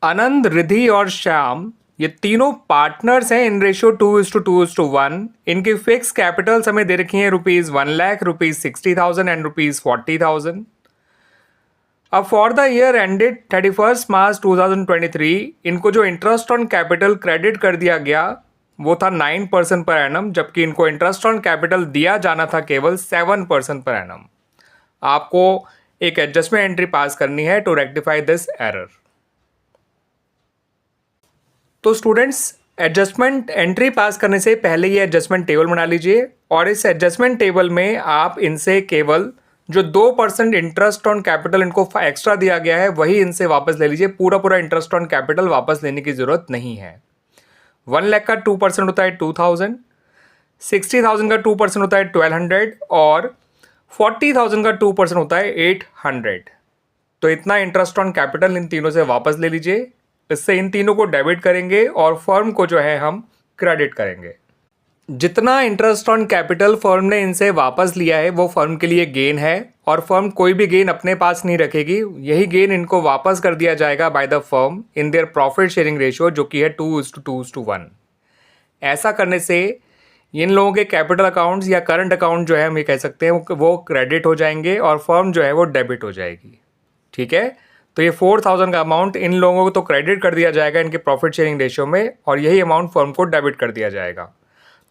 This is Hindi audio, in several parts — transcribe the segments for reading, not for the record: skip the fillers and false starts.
आनंद, रिधि और श्याम ये तीनों पार्टनर्स हैं इन रेशियो 2:2:1। इनकी फिक्स कैपिटल्स हमें दे रखी हैं ₹1,00,000, ₹60,000 एंड ₹40,000। अब फॉर द ईयर एंडेड 31 मार्च 2023 इनको जो इंटरेस्ट ऑन कैपिटल क्रेडिट कर दिया गया वो था 9% पर एनम, जबकि इनको इंटरेस्ट ऑन कैपिटल दिया जाना था केवल 7% पर एनम। आपको एक एडजस्टमेंट एंट्री पास करनी है टू रेक्टिफाई दिस एरर। तो स्टूडेंट्स, एडजस्टमेंट एंट्री पास करने से पहले ये एडजस्टमेंट टेबल बना लीजिए और इस एडजस्टमेंट टेबल में आप इनसे केवल जो 2% इंटरेस्ट ऑन कैपिटल इनको एक्स्ट्रा दिया गया है वही इनसे वापस ले लीजिए। पूरा इंटरेस्ट ऑन कैपिटल वापस लेने की जरूरत नहीं है। 1 लाख का 2% होता है 2000, 60,000 का 2% होता है 1200 और 40,000 का 2% होता है 800। तो इतना इंटरेस्ट ऑन कैपिटल इन तीनों से वापस ले लीजिए। इससे इन तीनों को डेबिट करेंगे और फर्म को जो है हम क्रेडिट करेंगे। जितना इंटरेस्ट ऑन कैपिटल फर्म ने इनसे वापस लिया है वो फर्म के लिए गेन है और फर्म कोई भी गेन अपने पास नहीं रखेगी। यही गेन इनको वापस कर दिया जाएगा by the firm in their profit sharing ratio, जो कि है 2:2:1। ऐसा करने से इन लोगों के कैपिटल अकाउंट्स या करंट अकाउंट जो है हम ये कह सकते हैं वो क्रेडिट हो जाएंगे और फर्म जो है वो डेबिट हो जाएगी। ठीक है, तो ये 4,000 का अमाउंट इन लोगों को तो क्रेडिट कर दिया जाएगा इनके प्रॉफिट शेयरिंग रेशियो में और यही अमाउंट फर्म को डेबिट कर दिया जाएगा।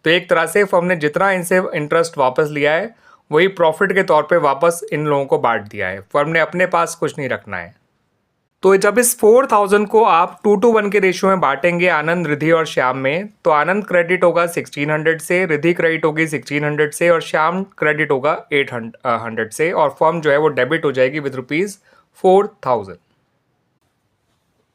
तो एक तरह से फर्म ने जितना इनसे इंटरेस्ट वापस लिया है वही प्रॉफिट के तौर पे वापस इन लोगों को बांट दिया है। फर्म ने अपने पास कुछ नहीं रखना है। तो जब इस 4,000 को आप 2:1 के रेशियो में बांटेंगे आनंद, रिधि और श्याम में, तो आनंद क्रेडिट होगा 1600 से, रिधि क्रेडिट होगी 1600 से और श्याम क्रेडिट होगा 800 से और फर्म जो है वो डेबिट हो जाएगी विद ₹4,000।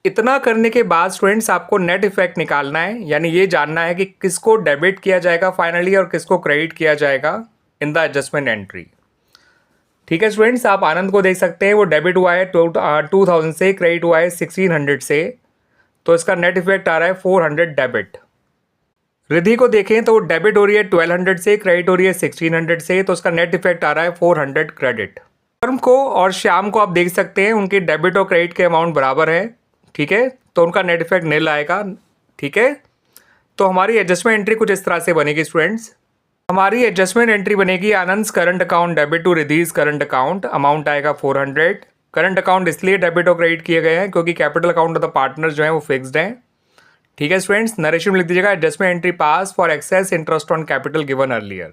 इतना करने के बाद स्टूडेंट्स आपको नेट इफेक्ट निकालना है, यानी ये जानना है कि किसको डेबिट किया जाएगा फाइनली और किसको क्रेडिट किया जाएगा इन द एडजस्टमेंट एंट्री। ठीक है स्टूडेंट्स, आप आनंद को देख सकते हैं वो डेबिट हुआ है 2000 से, क्रेडिट हुआ है 1600 से, तो इसका नेट इफेक्ट आ रहा है 400 डेबिट। रिधि को देखें तो वो डेबिट हो रही है 1200 से, क्रेडिट हो रही है 1600 से, तो उसका नेट इफेक्ट आ रहा है 400 क्रेडिट। फर्म को और श्याम को आप देख सकते हैं उनके डेबिट और क्रेडिट के अमाउंट बराबर है। ठीक है, तो उनका नेट इफेक्ट निल आएगा। ठीक है, तो हमारी एडजस्टमेंट एंट्री कुछ इस तरह से बनेगी स्टूडेंट्स। हमारी एडजस्टमेंट एंट्री बनेगी Anand current account debit to Riddhi's current account, amount आएगा 400। करंट अकाउंट इसलिए डेबिट और क्रेडिट किए गए हैं क्योंकि capital account of the partner जो है वो फिक्स्ड है। ठीक है स्टूडेंट्स, नरेशन में लिख दीजिएगा adjustment entry pass for excess interest on capital given earlier.